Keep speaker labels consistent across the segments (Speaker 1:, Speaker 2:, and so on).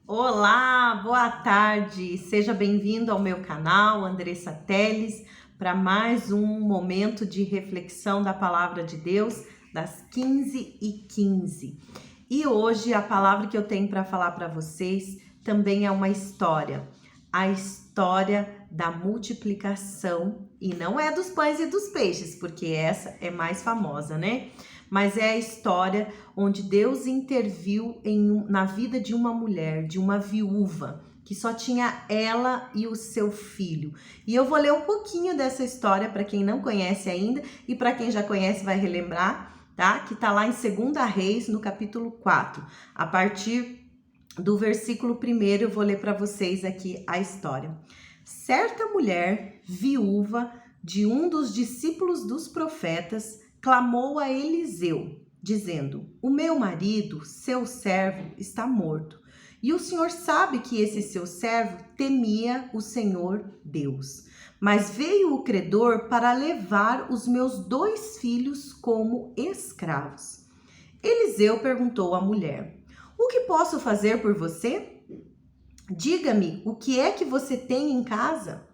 Speaker 1: Olá, boa tarde. Seja bem-vindo ao meu canal, Andressa Teles, para mais um momento de reflexão da Palavra de Deus, das 15h15. E hoje a palavra que eu tenho para falar para vocês também é uma história. A história da multiplicação, e não é dos pães e dos peixes, porque essa é mais famosa, né? Mas é a história onde Deus interviu na vida de uma mulher, de uma viúva, que só tinha ela e o seu filho. E eu vou ler um pouquinho dessa história para quem não conhece ainda, e para quem já conhece vai relembrar, tá? Que tá lá em 2 Reis, no capítulo 4. A partir do versículo 1, eu vou ler para vocês aqui a história. Certa mulher, viúva de um dos discípulos dos profetas, clamou a Eliseu, dizendo: o meu marido, seu servo, está morto. E o Senhor sabe que esse seu servo temia o Senhor Deus. Mas veio o credor para levar os meus 2 filhos como escravos. Eliseu perguntou à mulher: o que posso fazer por você? Diga-me, o que é que você tem em casa?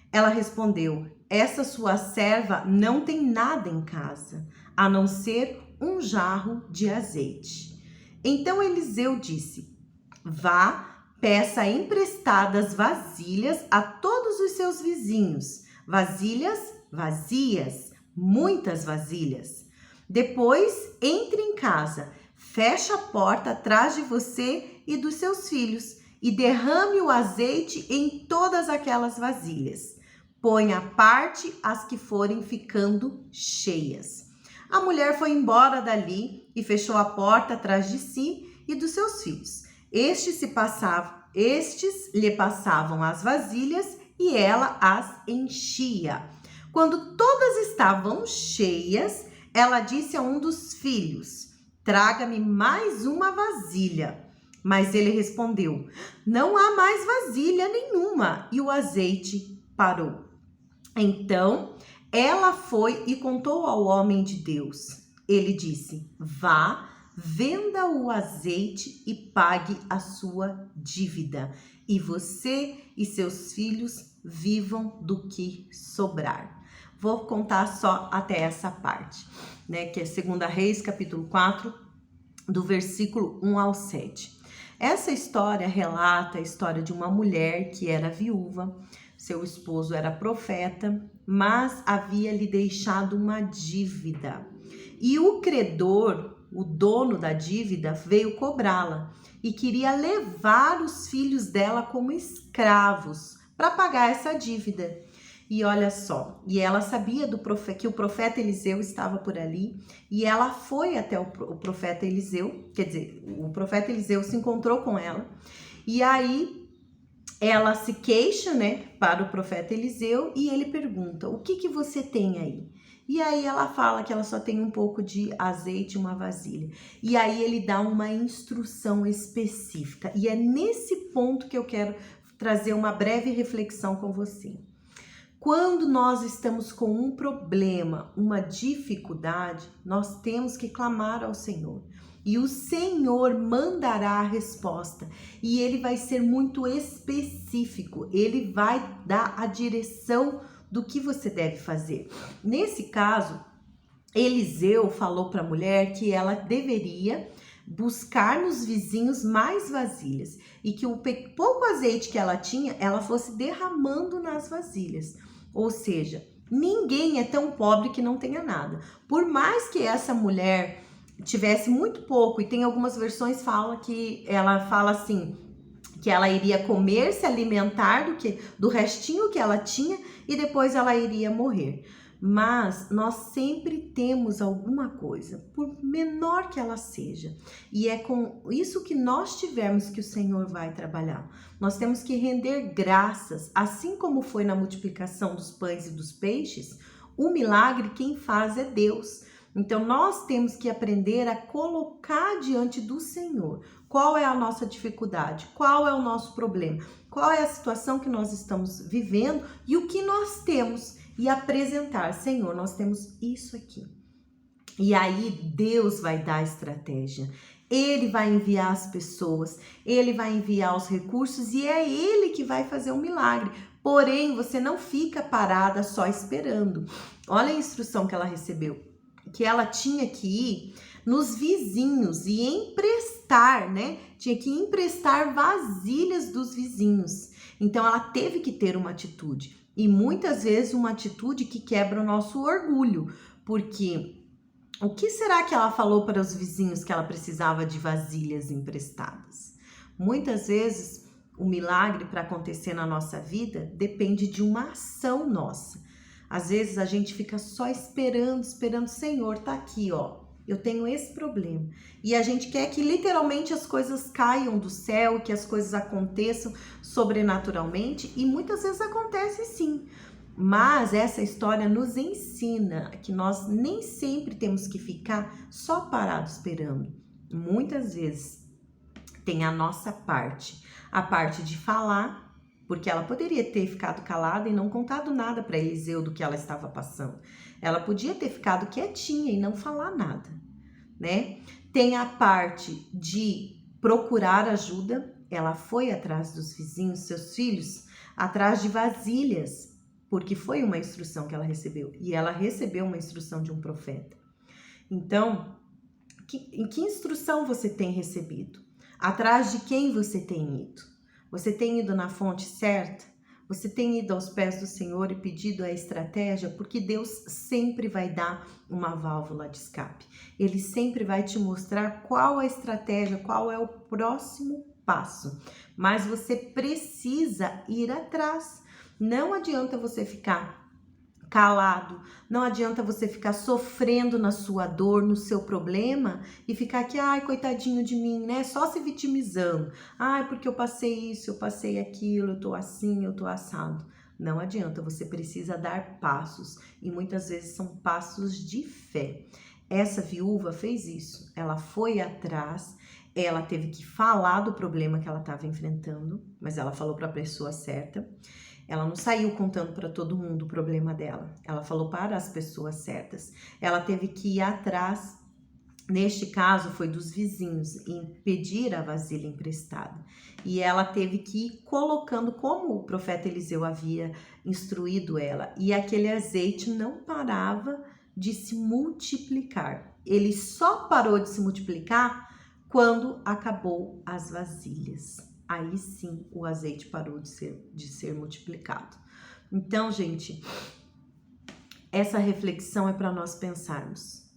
Speaker 1: Ela respondeu: essa sua serva não tem nada em casa, a não ser um jarro de azeite. Então Eliseu disse: vá, peça emprestadas vasilhas a todos os seus vizinhos, vasilhas vazias, muitas vasilhas. Depois entre em casa, feche a porta atrás de você e dos seus filhos e derrame o azeite em todas aquelas vasilhas. Põe à parte as que forem ficando cheias. A mulher foi embora dali e fechou a porta atrás de si e dos seus filhos. Estes lhe passavam as vasilhas e ela as enchia. Quando todas estavam cheias, ela disse a um dos filhos: traga-me mais uma vasilha. Mas ele respondeu: não há mais vasilha nenhuma. E o azeite parou. Então ela foi e contou ao homem de Deus. Ele disse: vá, venda o azeite e pague a sua dívida, e você e seus filhos vivam do que sobrar. Vou contar só até essa parte, né? Que é 2 Reis, capítulo 4, do versículo 1 ao 7. Essa história relata a história de uma mulher que era viúva. Seu esposo era profeta, mas havia lhe deixado uma dívida. E o credor, o dono da dívida, veio cobrá-la e queria levar os filhos dela como escravos para pagar essa dívida. E olha só, e ela sabia que o profeta Eliseu estava por ali, e ela foi até o profeta Eliseu, quer dizer, o profeta Eliseu se encontrou com ela, e aí ela se queixa, né, para o profeta Eliseu, e ele pergunta: o que você tem aí? E aí ela fala que ela só tem um pouco de azeite e uma vasilha. E aí ele dá uma instrução específica. E é nesse ponto que eu quero trazer uma breve reflexão com você. Quando nós estamos com um problema, uma dificuldade, nós temos que clamar ao Senhor. E o Senhor mandará a resposta. E Ele vai ser muito específico. Ele vai dar a direção do que você deve fazer. Nesse caso, Eliseu falou para a mulher que ela deveria buscar nos vizinhos mais vasilhas e que o pouco azeite que ela tinha, ela fosse derramando nas vasilhas. Ou seja, ninguém é tão pobre que não tenha nada. Por mais que essa mulher tivesse muito pouco, e tem algumas versões que ela fala assim, que ela iria comer, se alimentar do restinho que ela tinha e depois ela iria morrer. Mas nós sempre temos alguma coisa, por menor que ela seja, e é com isso que nós tivermos que o Senhor vai trabalhar. Nós temos que render graças, assim como foi na multiplicação dos pães e dos peixes. O milagre quem faz é Deus. Então nós temos que aprender a colocar diante do Senhor qual é a nossa dificuldade, qual é o nosso problema, qual é a situação que nós estamos vivendo e o que nós temos, e apresentar: Senhor, nós temos isso aqui. E aí Deus vai dar a estratégia. Ele vai enviar as pessoas, ele vai enviar os recursos e é ele que vai fazer o milagre. Porém, você não fica parada só esperando. Olha a instrução que ela recebeu, que ela tinha que ir nos vizinhos e emprestar, né? Tinha que emprestar vasilhas dos vizinhos. Então, ela teve que ter uma atitude. E muitas vezes uma atitude que quebra o nosso orgulho. Porque o que será que ela falou para os vizinhos que ela precisava de vasilhas emprestadas? Muitas vezes, o milagre para acontecer na nossa vida depende de uma ação nossa. Às vezes a gente fica só esperando, Senhor, tá aqui, ó. Eu tenho esse problema. E a gente quer que literalmente as coisas caiam do céu, que as coisas aconteçam sobrenaturalmente, e muitas vezes acontece sim. Mas essa história nos ensina que nós nem sempre temos que ficar só parados esperando. Muitas vezes tem a nossa parte, a parte de falar, porque ela poderia ter ficado calada e não contado nada para Eliseu do que ela estava passando. Ela podia ter ficado quietinha e não falar nada, né? Tem a parte de procurar ajuda. Ela foi atrás dos vizinhos, seus filhos, atrás de vasilhas, porque foi uma instrução que ela recebeu. E ela recebeu uma instrução de um profeta. Então, em que instrução você tem recebido? Atrás de quem você tem ido? Você tem ido na fonte certa? Você tem ido aos pés do Senhor e pedido a estratégia? Porque Deus sempre vai dar uma válvula de escape. Ele sempre vai te mostrar qual a estratégia, qual é o próximo passo. Mas você precisa ir atrás. Não adianta você ficar calado, não adianta você ficar sofrendo na sua dor, no seu problema e ficar aqui, ai, coitadinho de mim, né? Só se vitimizando. Ai, porque eu passei isso, eu passei aquilo, eu tô assim, eu tô assado. Não adianta, você precisa dar passos e muitas vezes são passos de fé. Essa viúva fez isso, ela foi atrás, ela teve que falar do problema que ela estava enfrentando, mas ela falou para a pessoa certa. Ela não saiu contando para todo mundo o problema dela. Ela falou para as pessoas certas. Ela teve que ir atrás, neste caso foi dos vizinhos, e pedir a vasilha emprestada. E ela teve que ir colocando como o profeta Eliseu havia instruído ela. E aquele azeite não parava de se multiplicar. Ele só parou de se multiplicar quando acabou as vasilhas. Aí sim o azeite parou de ser multiplicado. Então, gente, essa reflexão é para nós pensarmos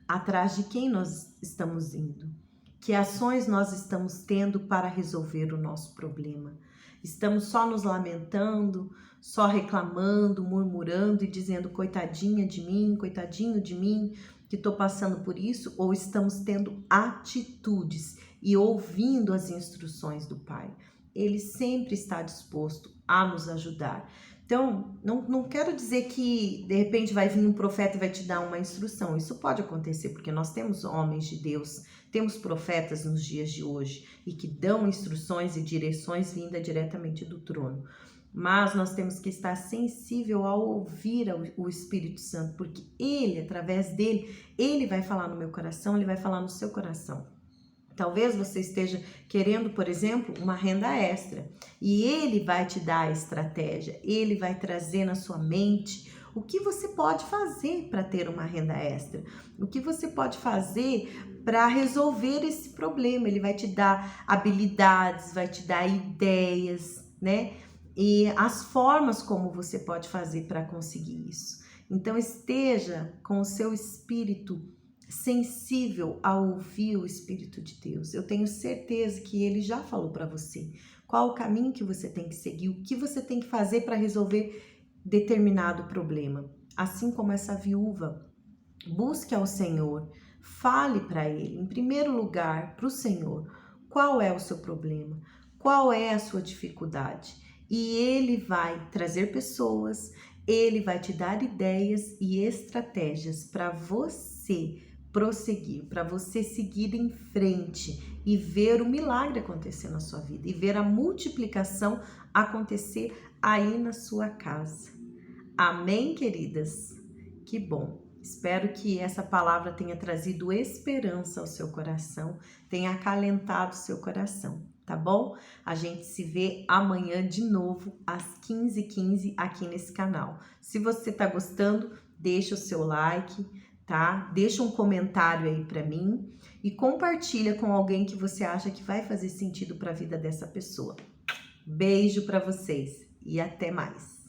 Speaker 1: atrás de quem nós estamos indo, que ações nós estamos tendo para resolver o nosso problema. Estamos só nos lamentando, só reclamando, murmurando e dizendo coitadinha de mim, coitadinho de mim, que estou passando por isso, ou estamos tendo atitudes e ouvindo as instruções do Pai. Ele sempre está disposto a nos ajudar. Então, não quero dizer que de repente vai vir um profeta e vai te dar uma instrução. Isso pode acontecer, porque nós temos homens de Deus, temos profetas nos dias de hoje e que dão instruções e direções vindas diretamente do trono. Mas nós temos que estar sensível ao ouvir o Espírito Santo, porque ele, através dele, ele vai falar no meu coração, ele vai falar no seu coração. Talvez você esteja querendo, por exemplo, uma renda extra e ele vai te dar a estratégia, ele vai trazer na sua mente o que você pode fazer para ter uma renda extra, o que você pode fazer para resolver esse problema. Ele vai te dar habilidades, vai te dar ideias, né? E as formas como você pode fazer para conseguir isso. Então esteja com o seu espírito sensível a ouvir o Espírito de Deus. Eu tenho certeza que ele já falou para você qual o caminho que você tem que seguir, o que você tem que fazer para resolver determinado problema. Assim como essa viúva, busque ao Senhor, fale para ele, em primeiro lugar, para o Senhor, qual é o seu problema, qual é a sua dificuldade. E ele vai trazer pessoas, ele vai te dar ideias e estratégias para você prosseguir, para você seguir em frente e ver o milagre acontecer na sua vida e ver a multiplicação acontecer aí na sua casa. Amém, queridas? Que bom! Espero que essa palavra tenha trazido esperança ao seu coração, tenha acalentado o seu coração, tá bom? A gente se vê amanhã de novo às 15h15 aqui nesse canal. Se você tá gostando, deixa o seu like, tá? Deixa um comentário aí para mim e compartilha com alguém que você acha que vai fazer sentido para a vida dessa pessoa. Beijo para vocês e até mais.